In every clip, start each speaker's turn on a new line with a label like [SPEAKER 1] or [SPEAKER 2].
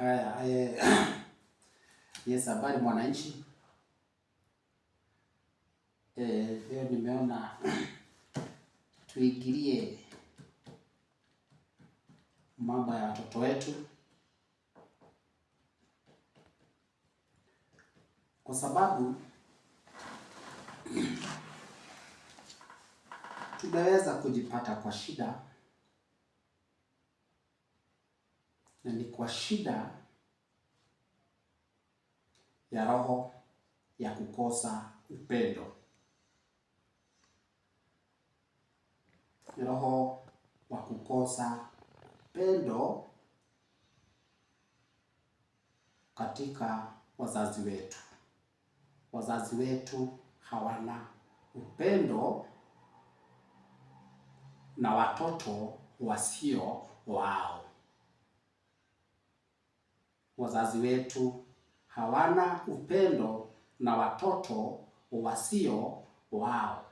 [SPEAKER 1] Haya, yes, habari mwananchi. Leo nimeona tuingilie mambo ya watoto wetu, kwa sababu tumeweza kujipata kwa shida, na ni kwa shida ya roho ya kukosa upendo, roho wa kukosa upendo katika wazazi wetu. Wazazi wetu hawana upendo na watoto wasio wao. Wazazi wetu hawana upendo na watoto wasio wao.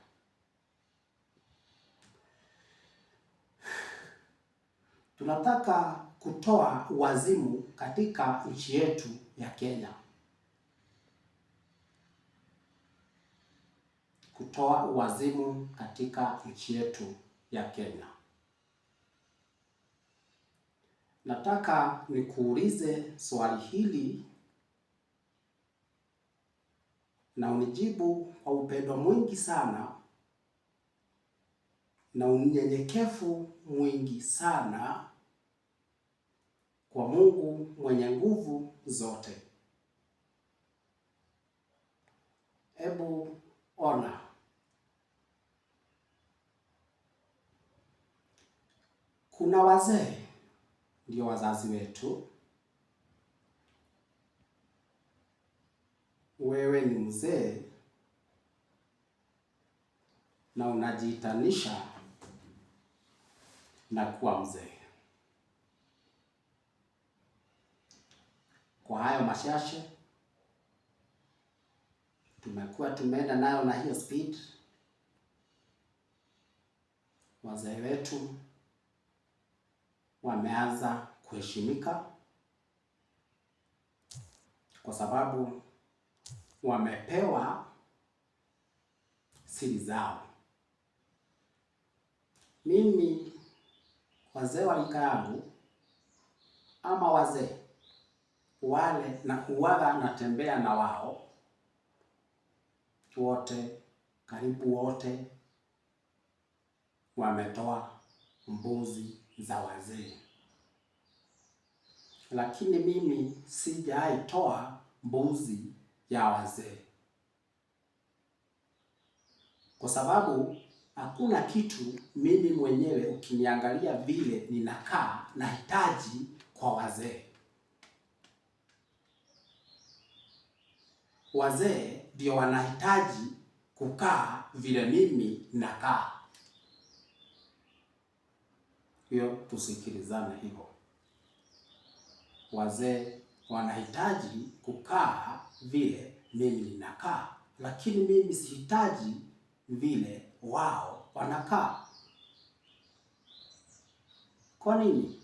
[SPEAKER 1] Tunataka kutoa uwazimu katika nchi yetu ya Kenya. Kutoa uwazimu katika nchi yetu ya Kenya. Nataka nikuulize swali hili na unijibu kwa upendo mwingi sana na unyenyekevu mwingi sana kwa Mungu mwenye nguvu zote. Hebu ona, kuna wazee ndio wazazi wetu. Wewe ni mzee na unajiitanisha na kuwa mzee. Kwa hayo machache tumekuwa tumeenda nayo na hiyo speed, wazee wetu wameanza kuheshimika kwa sababu wamepewa siri zao. Mimi wazee wa rika yangu ama wazee wale na kuwaga natembea na wao wote, karibu wote wametoa mbuzi za wazee, lakini mimi sijaitoa mbuzi ya wazee, kwa sababu hakuna kitu mimi mwenyewe ukiniangalia vile ninakaa nahitaji kwa wazee. Wazee ndio wanahitaji kukaa vile mimi nakaa. Hiyo tusikilizane hivyo. Wazee wanahitaji kukaa vile mimi ninakaa, lakini mimi sihitaji vile wao wanakaa. Kwa nini?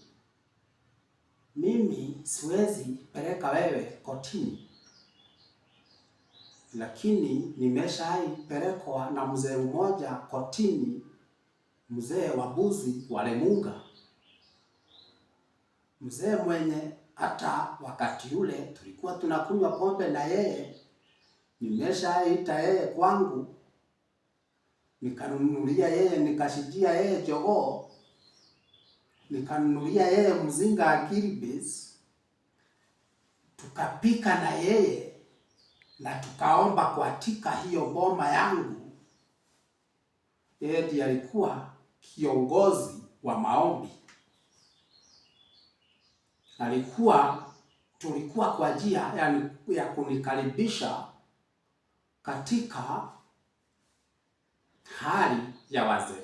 [SPEAKER 1] Mimi siwezi peleka wewe kotini, lakini nimeshaipelekwa na mzee mmoja kotini, mzee wa Buzi wa Lemunga, mzee mwenye hata wakati ule tulikuwa tunakunywa pombe na yeye. Nimeshaita yeye kwangu, nikanunulia yeye, nikashijia yeye jogoo, nikanunulia yeye mzinga akilibis, tukapika na yeye na tukaomba katika hiyo boma yangu. Yeye ndiye alikuwa kiongozi wa maombi. Tulikuwa kwa njia ya kunikaribisha katika hali ya wazee.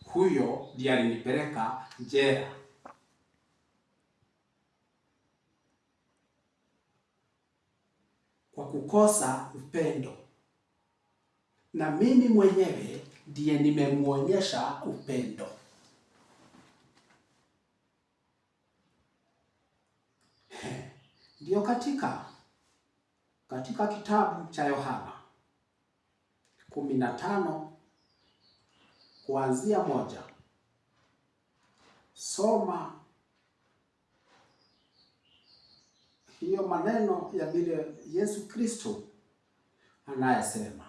[SPEAKER 1] Huyo ndiye alinipeleka jela. Kwa kukosa upendo. Na mimi mwenyewe ndiye nimemuonyesha upendo. Ndio katika kitabu cha Yohana 15 kuanzia 1. Soma hiyo maneno ya vile Yesu Kristo anayesema,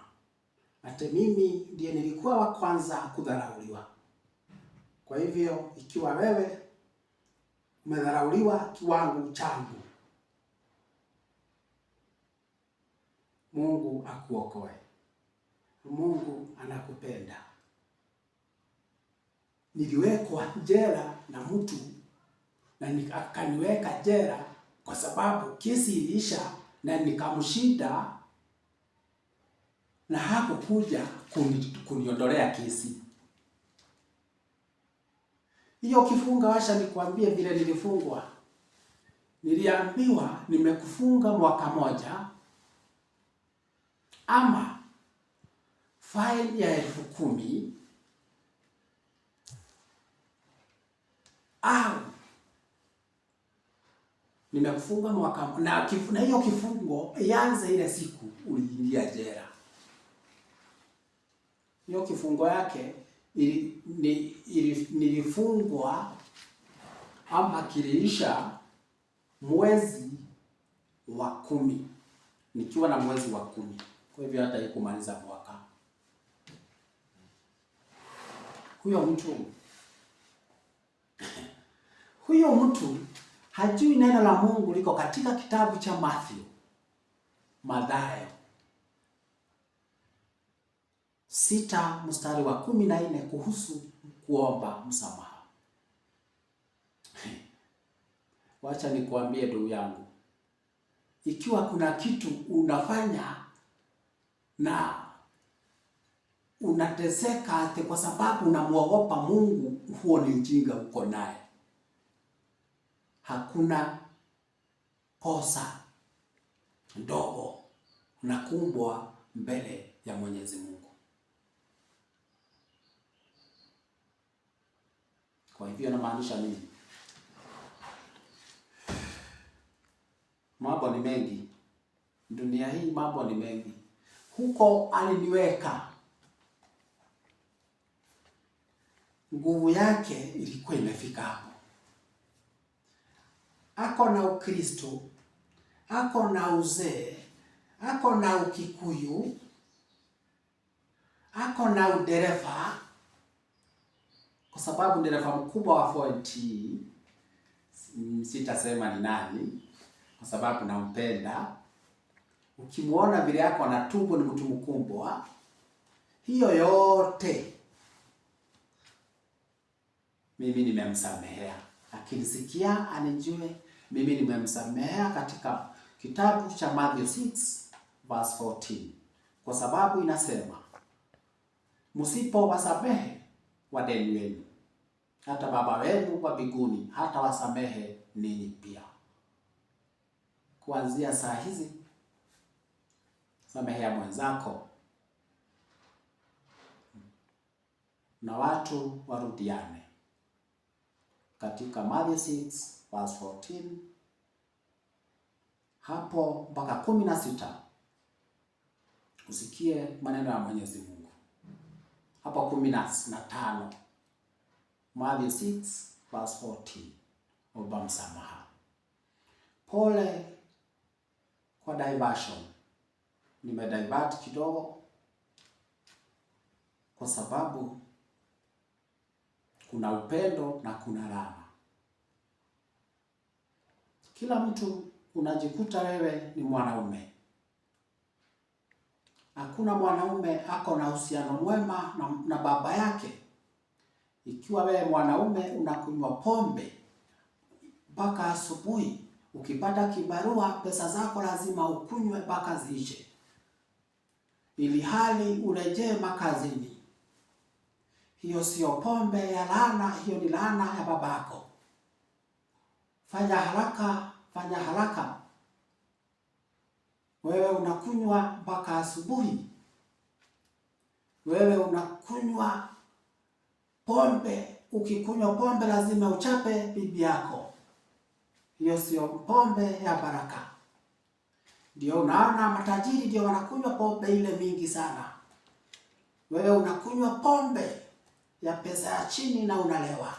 [SPEAKER 1] ate mimi ndiye nilikuwa wa kwanza kudharauliwa. Kwa hivyo ikiwa wewe umedharauliwa kiwango changu, Mungu akuokoe. Mungu anakupenda. Niliwekwa jela na mtu na akaniweka jela kwa sababu kesi iliisha na nikamshinda, na hakukuja kuniondolea kesi. Hiyo kifunga, washa nikwambie vile nilifungwa. Niliambiwa nimekufunga mwaka moja ama fine ya 10,000 au nimekufunga mwaka na hiyo kifungo ianze ile siku uliingia jela. Hiyo kifungo yake nilifungwa ama kiliisha mwezi wa 10, nikiwa na mwezi wa 10. Kwa hivyo hata ikumaliza mwaka. Huyo mtu hajui neno la Mungu liko katika kitabu cha Mathayo 6 mstari wa 14 kuhusu kuomba msamaha. Wacha nikuambie ndugu yangu, ikiwa kuna kitu unafanya na unateseka ate kwa sababu unamuogopa Mungu, huo ni ujinga uko naye. Hakuna kosa ndogo unakumbwa mbele ya Mwenyezi Mungu. Kwa hivyo namaanisha nini? Mambo ni mengi dunia hii, mambo ni mengi. Huko aliniweka, nguvu yake ilikuwa imefika hapo. Ako na Ukristo, ako na uzee, ako na Ukikuyu, ako na udereva, kwa sababu dereva mkubwa wa Ford, sitasema ni nani kwa sababu nampenda. Ukimuona vile yako na tumbo ni mtu mkubwa. Hiyo yote mimi nimemsamehea. Akinisikia anijue mimi nimemsamehea katika kitabu cha Matthew 6 verse 14. Kwa sababu inasema, msipo wasamehe wadeni wenu, hata Baba wenu wa mbinguni hata wasamehe ninyi pia. Kuanzia saa hizi samehea mwenzako na watu warudiane. Katika Matthew 6 verse 14 hapo mpaka 16 usikie maneno ya Mwenyezi Mungu. Hapo 15 Matthew 6 verse 14, omba msamaha. Pole kwa diversion. Nimedivert kidogo kwa sababu kuna upendo na kuna raha. Kila mtu unajikuta wewe ni mwanaume. Hakuna mwanaume ako na uhusiano mwema na baba yake. Ikiwa wewe mwanaume unakunywa pombe mpaka asubuhi, ukipata kibarua pesa zako lazima ukunywe mpaka ziishe, ili hali urejee makazini, hiyo sio pombe ya laana, hiyo ni laana ya babako. Fanya haraka. Wewe unakunywa mpaka asubuhi, wewe unakunywa pombe. Ukikunywa pombe lazima uchape bibi yako. Hiyo sio pombe ya baraka. Ndio unaona matajiri ndio wanakunywa pombe ile mingi sana. Wewe unakunywa pombe ya pesa ya chini na unalewa.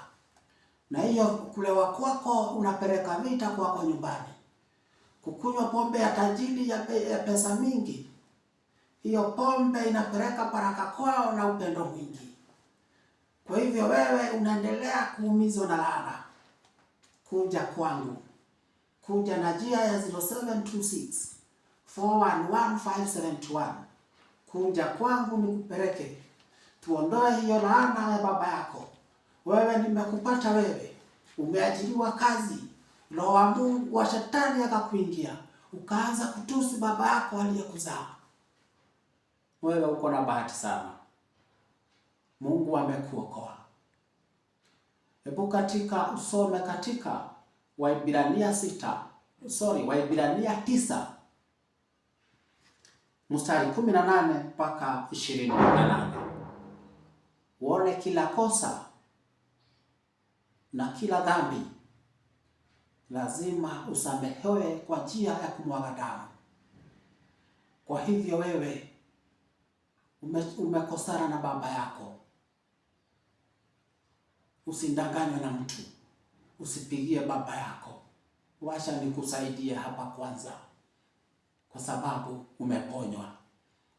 [SPEAKER 1] Na hiyo kulewa kwako unapeleka vita kwako nyumbani. Kukunywa pombe ya tajiri ya pesa mingi, hiyo pombe inapeleka baraka kwao na upendo mwingi. Kwa hivyo wewe unaendelea kuumizwa na laana. Kuja kwangu. Kuja na njia ya 0726 411 571. Kuja kwangu nikupeleke. Tuondoe hiyo laana ya baba yako. Wewe nimekupata wewe. Umeajiriwa kazi. Roho wa Mungu wa shetani akakuingia. Ukaanza kutusi baba yako aliyekuzaa. Wewe uko na bahati sana. Mungu amekuokoa. Hebu usome katika Waibrania 9 mstari 18 mpaka 28. Uone kila kosa na kila dhambi lazima usamehewe kwa njia ya kumwaga damu. Kwa hivyo wewe umekosana na baba yako. Usindanganywe na mtu. Usipigie baba yako. Wacha nikusaidie hapa kwanza. Kwa sababu umeponywa.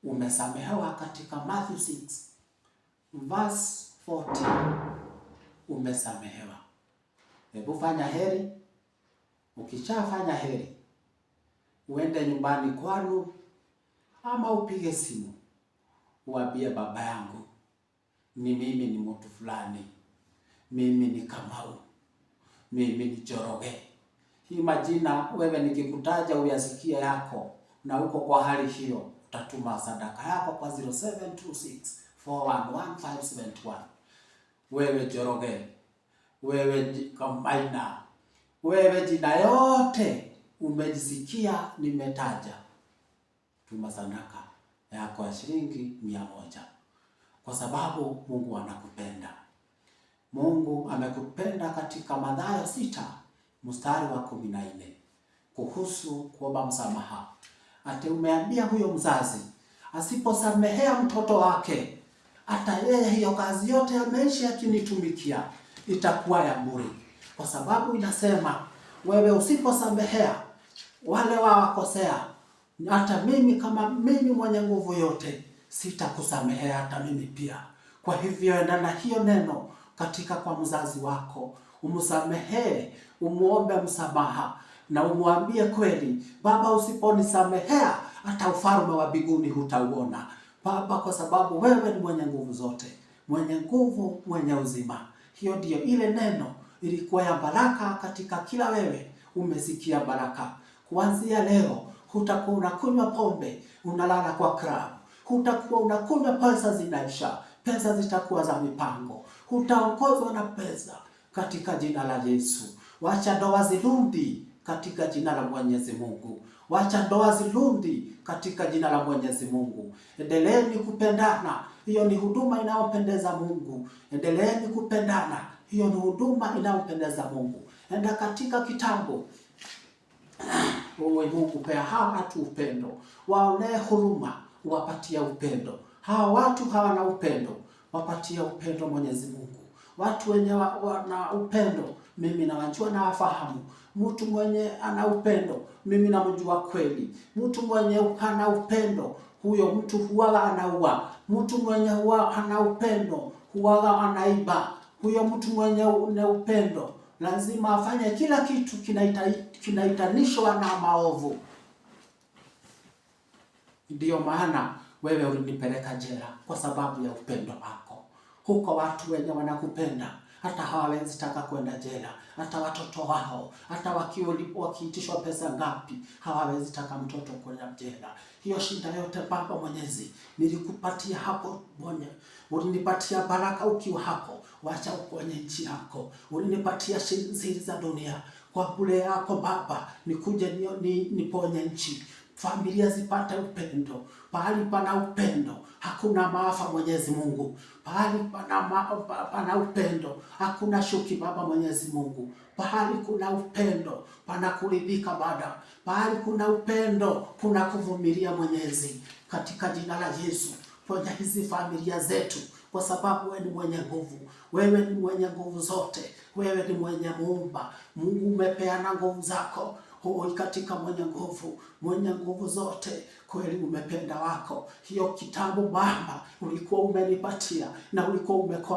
[SPEAKER 1] Umesamehewa katika Matthew 6 verse 14. Umesamehewa. Hebu fanya heri. Ukishafanya heri, uende nyumbani kwenu ama upige simu. Uambie baba yangu, mimi ni mtu fulani. Mimi ni Kamau. Mimi ni Njoroge. Hii majina wewe nikikutaja uyasikia yako na uko kwa hali hiyo, utatuma sadaka yako kwa 0726 411 571. Wewe Njoroge, wewe Kamaina, wewe jina yote umejisikia nimetaja, tuma sadaka yako ya shilingi 100. Kwa sababu Mungu anakupenda. Mungu amekupenda katika Mathayo 6 mstari wa 14 kuhusu kuomba msamaha. Ate umeambia huyo mzazi asiposamehea mtoto wake, hata yeye hiyo kazi yote ya maisha akinitumikia itakuwa ya bure. Kwa sababu inasema wewe usiposamehea wale wawakosea, hata mimi kama mimi mwenye nguvu yote sitakusamehea hata mimi pia. Kwa hivyo enda na hiyo neno katika kwa mzazi wako, umsamehee, umuombe msamaha na umwambie kweli, baba, usiponisamehea hata ufalme wa mbinguni hutauona baba, kwa sababu wewe ni mwenye nguvu zote, mwenye nguvu, mwenye uzima. Hiyo ndio ile neno ilikuwa ya baraka katika kila wewe umesikia baraka. Kuanzia leo hutakuwa unakunywa pombe, unalala kwa club. Hutakuwa unakunywa pesa zinaisha, pesa zitakuwa za mipango. Hutaongozwa na pesa katika jina la Yesu. Wacha ndoa zirudi katika jina la Mwenyezi Mungu. Wacha ndoa zirudi katika jina la Mwenyezi Mungu. Endeleeni kupendana. Hiyo ni huduma inayopendeza Mungu. Endeleeni kupendana. Hiyo ni huduma inayompendeza Mungu. Enda katika kitabu. Mungu pea hawa watu upendo. Waonee huruma, wapatia upendo. Hawa watu hawana upendo, wapatia upendo Mwenyezi Mungu. Watu wenye wana upendo, mimi nawajua na wafahamu. Mtu mwenye ana upendo, mimi namjua kweli. Mtu mwenye hana upendo, huyo mtu huwa anaua. Mtu mwenye huwa ana upendo, huwa anaiba. Huyo mtu mwenye upendo lazima afanye kila kitu kinaitanishwa na maovu. Ndiyo maana wewe ulinipeleka jela kwa sababu ya upendo wako. Huko watu wenye wanakupenda hata hawawezi taka kwenda jela. Hata watoto wao, hata wakiitishwa pesa ngapi, hawawezi taka mtoto kwenda jela. Hiyo shida yote Baba Mwenyezi nilikupatia hapo mwenye. Ulinipatia baraka ukiwa hapo. Wacha uponye nchi yako. Ulinipatia siri za dunia. Kwa bure yako Baba nikuje niponye nchi. familia zipate upendo. Pahali pana upendo hakuna maafa, Mwenyezi Mungu. Pahali pana upendo hakuna shuki, Baba Mwenyezi Mungu. Pahali kuna upendo pana kuridhika Baba. Pahali kuna upendo kuna kuvumilia, Mwenyezi. Katika jina la Yesu, ponya hizi familia zetu, kwa sababu wewe ni mwenye nguvu. Wewe ni mwenye nguvu zote. Wewe ni mwenye muumba. Mungu, umepeana nguvu zako katika mwenye nguvu zote. Kweli umependa wako. Hiyo kitabu Baba ulikuwa umenipatia na ulikuwa